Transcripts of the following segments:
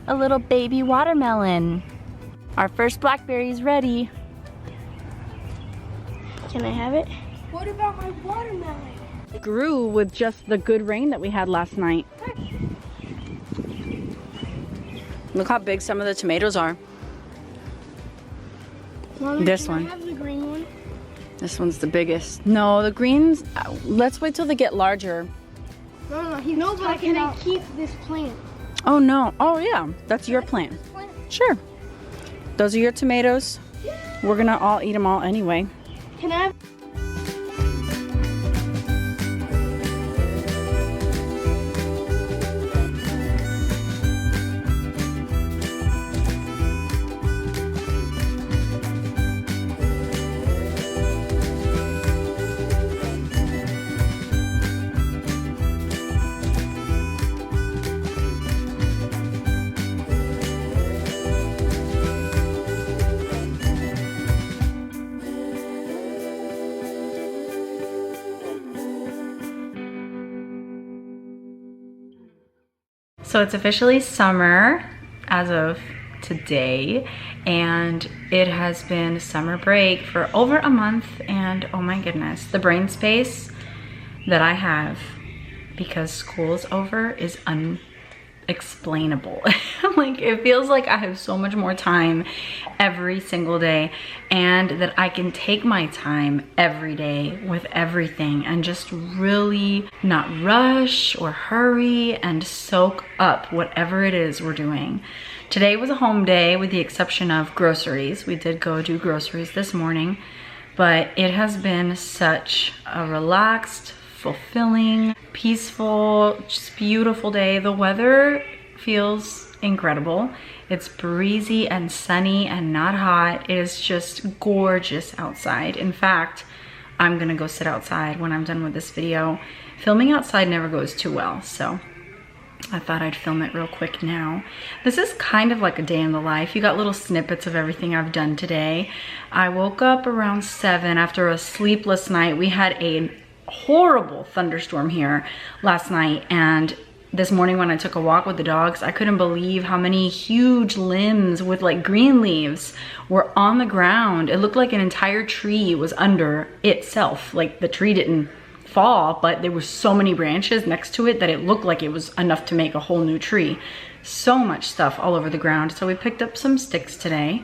a little baby watermelon. Our first blackberry is ready. Can I have it? What about my watermelon? It grew with just the good rain that we had last night. Look how big some of the tomatoes are. Mommy, This can one. I have the green one? This one's the biggest. No, the greens, let's wait till they get larger. No, but can I keep this plant? Oh no, oh yeah, that's your plant. This plant? Sure. Those are your tomatoes. We're gonna all eat them all anyway. Can I have? So it's officially summer as of today, and it has been summer break for over a month, and oh my goodness, the brain space that I have because school's over is unexplainable. Like, it feels like I have so much more time every single day, and that I can take my time every day with everything and just really not rush or hurry and soak up whatever it is we're doing. Today was a home day with the exception of groceries. We did go do groceries this morning, but it has been such a relaxed, fulfilling, peaceful, just beautiful day. The weather feels incredible. It's breezy and sunny and not hot. It is just gorgeous outside. In fact, I'm gonna go sit outside when I'm done with this video. Filming outside never goes too well, so I thought I'd film it real quick now. This is kind of like a day in the life. You got little snippets of everything I've done today. I woke up around 7 after a sleepless night. We had a horrible thunderstorm here last night, and this morning when I took a walk with the dogs, I couldn't believe how many huge limbs with like green leaves were on the ground. It looked like an entire tree was under itself. Like the tree didn't fall, but there were so many branches next to it that it looked like it was enough to make a whole new tree. So much stuff all over the ground. So we picked up some sticks today,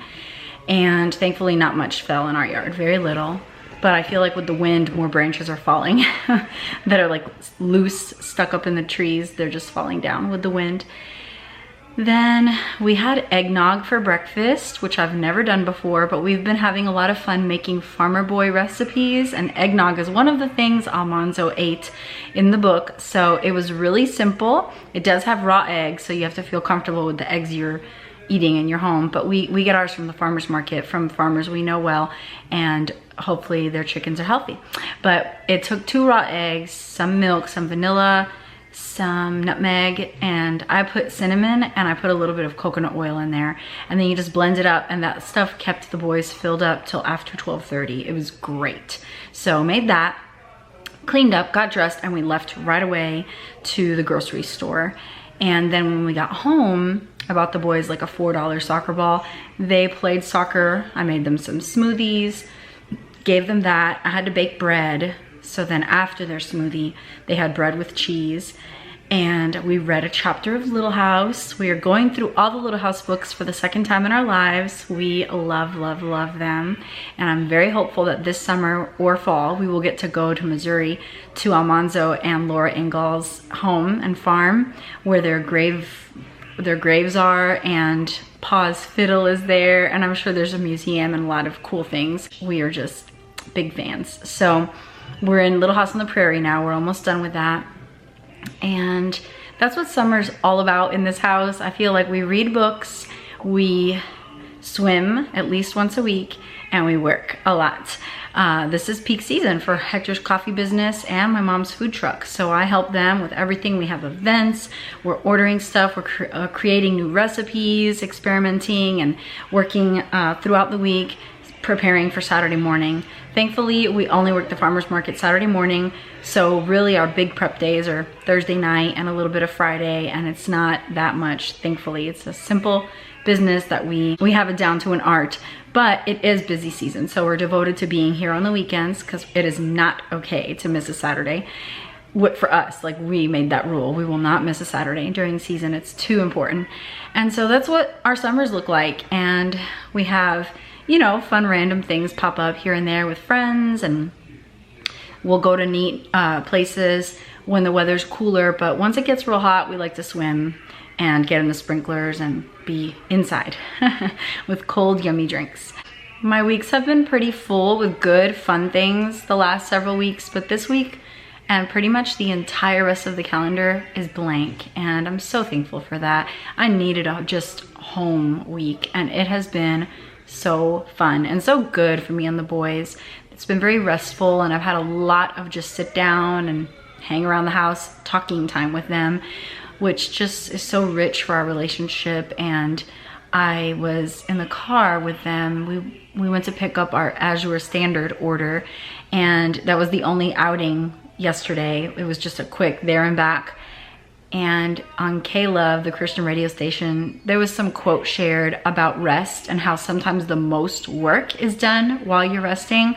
and thankfully not much fell in our yard, very little. But I feel like with the wind, more branches are falling that are like loose, stuck up in the trees. They're just falling down with the wind. Then we had eggnog for breakfast, which I've never done before, but we've been having a lot of fun making farmer boy recipes, and eggnog is one of the things Almanzo ate in the book. So it was really simple. It does have raw eggs, so you have to feel comfortable with the eggs you're eating in your home, but we get ours from the farmer's market, from farmers we know well, and hopefully their chickens are healthy. But it took 2 raw eggs, some milk, some vanilla, some nutmeg, and I put cinnamon, and I put a little bit of coconut oil in there, and then you just blend it up, and that stuff kept the boys filled up till after 12:30. It was great. So made that, cleaned up, got dressed, and we left right away to the grocery store. And then when we got home, I bought the boys like a $4 soccer ball. They played soccer. I made them some smoothies, gave them that. I had to bake bread. So then after their smoothie, they had bread with cheese. And we read a chapter of Little House. We are going through all the Little House books for the second time in our lives. We love, love, love them. And I'm very hopeful that this summer or fall, we will get to go to Missouri to Almanzo and Laura Ingalls' home and farm, where their graves are, and Pa's fiddle is there, and I'm sure there's a museum and a lot of cool things. We are just big fans. So we're in Little House on the Prairie now. We're almost done with that. And that's what summer's all about in this house. I feel like we read books, we swim at least once a week, and we work a lot. This is peak season for Hector's coffee business and my mom's food truck. So I help them with everything. We have events, we're ordering stuff, we're creating new recipes, experimenting and working throughout the week. preparing for Saturday morning. Thankfully, we only work the farmer's market Saturday morning, so really our big prep days are Thursday night and a little bit of Friday, and it's not that much, thankfully. It's a simple business that we have it down to an art, but it is busy season, so we're devoted to being here on the weekends because it is not okay to miss a Saturday. For us, like, we made that rule. We will not miss a Saturday during season. It's too important. And so that's what our summers look like. And we have, you know, fun random things pop up here and there with friends, and we'll go to neat places when the weather's cooler. But once it gets real hot, we like to swim and get in the sprinklers and be inside with cold, yummy drinks. My weeks have been pretty full with good, fun things the last several weeks, but this week and pretty much the entire rest of the calendar is blank, and I'm so thankful for that. I needed a just home week, and it has been so fun and so good for me and the boys. It's been very restful, and I've had a lot of just sit down and hang around the house talking time with them, which just is so rich for our relationship. And I was in the car with them. We went to pick up our Azure standard order, and that was the only outing yesterday. It was just a quick there and back. And on K-Love, the Christian radio station, there was some quote shared about rest and how sometimes the most work is done while you're resting.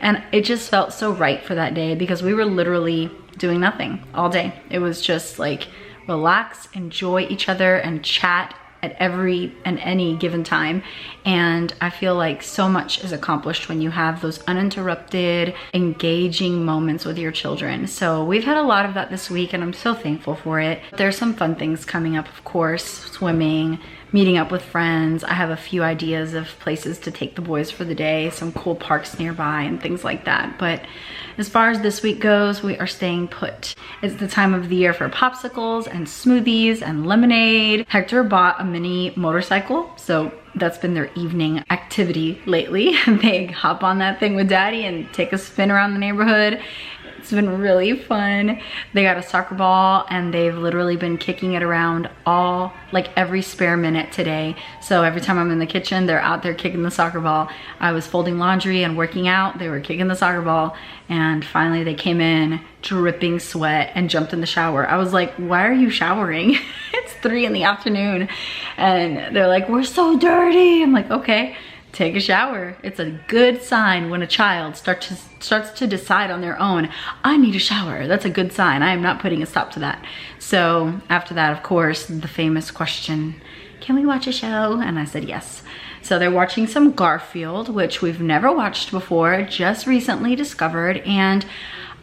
And it just felt so right for that day because we were literally doing nothing all day. It was just like relax, enjoy each other, and chat at every and any given time. And I feel like so much is accomplished when you have those uninterrupted, engaging moments with your children. So we've had a lot of that this week, and I'm so thankful for it. There's some fun things coming up, of course, swimming, meeting up with friends. I have a few ideas of places to take the boys for the day, some cool parks nearby and things like that. But as far as this week goes, we are staying put. It's the time of the year for popsicles and smoothies and lemonade. Hector bought a mini motorcycle, so that's been their evening activity lately. They hop on that thing with daddy and take a spin around the neighborhood. It's been really fun. They got a soccer ball, and they've literally been kicking it around every spare minute today. So every time I'm in the kitchen, they're out there kicking the soccer ball. I was folding laundry and working out. They were kicking the soccer ball, and finally they came in dripping sweat and jumped in the shower. I was like, why are you showering? It's 3 in the afternoon. And they're like, we're so dirty. I'm like, okay. Take a shower. It's a good sign when a child starts to decide on their own, I need a shower. That's a good sign. I am not putting a stop to that. So after that, of course, the famous question, can we watch a show? And I said yes. So they're watching some Garfield, which we've never watched before, just recently discovered. And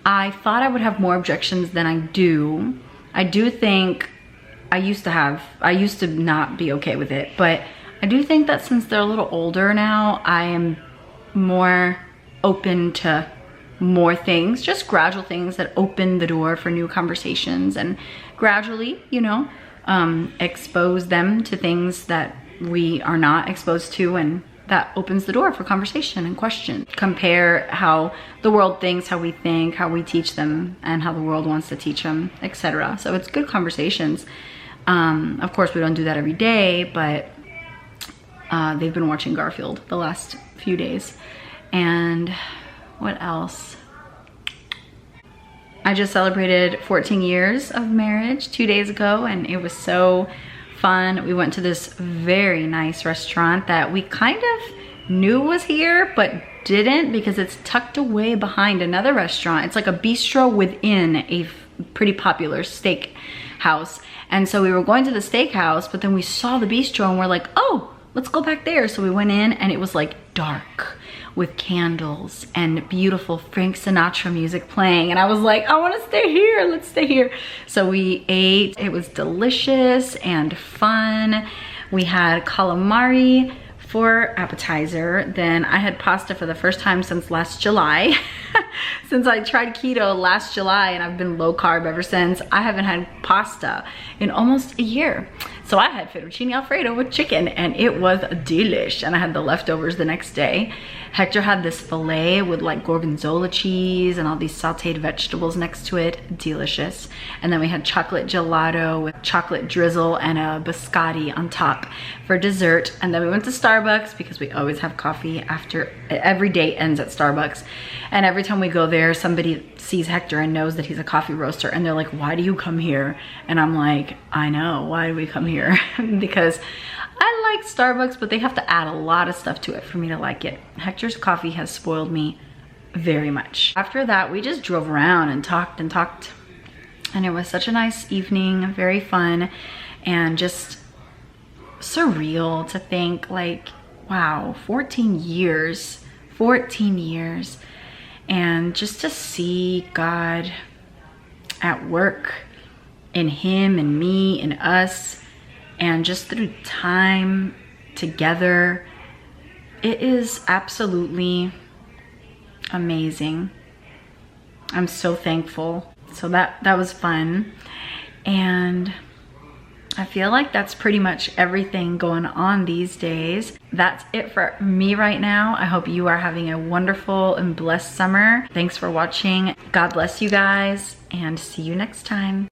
I thought I would have more objections than I do. I do think I used to not be okay with it, but I do think that since they're a little older now, I am more open to more things, just gradual things that open the door for new conversations, and gradually, you know, expose them to things that we are not exposed to, and that opens the door for conversation and question. Compare how the world thinks, how we think, how we teach them, and how the world wants to teach them, etc. So it's good conversations. Of course, we don't do that every day, but they've been watching Garfield the last few days. And what else? I just celebrated 14 years of marriage 2 days ago, and it was so fun. We went to this very nice restaurant that we kind of knew was here, but didn't, because it's tucked away behind another restaurant. It's like a bistro within a pretty popular steak house. And so we were going to the steakhouse, but then we saw the bistro and we're like, oh, let's go back there. So we went in, and it was like dark with candles and beautiful Frank Sinatra music playing. And I was like, I want to stay here. Let's stay here. So we ate. It was delicious and fun. We had calamari for appetizer. Then I had pasta for the first time since last July. Since I tried keto last July, and I've been low carb ever since, I haven't had pasta in almost a year. So I had fettuccine alfredo with chicken and it was delish. And I had the leftovers the next day. Hector had this filet with like gorgonzola cheese and all these sauteed vegetables next to it. Delicious. And then we had chocolate gelato with chocolate drizzle and a biscotti on top for dessert. And then we went to Starbucks because we always have coffee after, every day ends at Starbucks. And every time we go there, somebody sees Hector and knows that he's a coffee roaster and they're like, why do you come here? And I'm like, I know, why do we come here? Because I like Starbucks, but they have to add a lot of stuff to it for me to like it. Hector's coffee has spoiled me very much. After that, we just drove around and talked and it was such a nice evening, very fun, and just surreal to think like, wow, 14 years, and just to see God at work in him and me and us, and just through time together, it is absolutely amazing. I'm so thankful. So that was fun. And I feel like that's pretty much everything going on these days. That's it for me right now. I hope you are having a wonderful and blessed summer. Thanks for watching. God bless you guys and see you next time.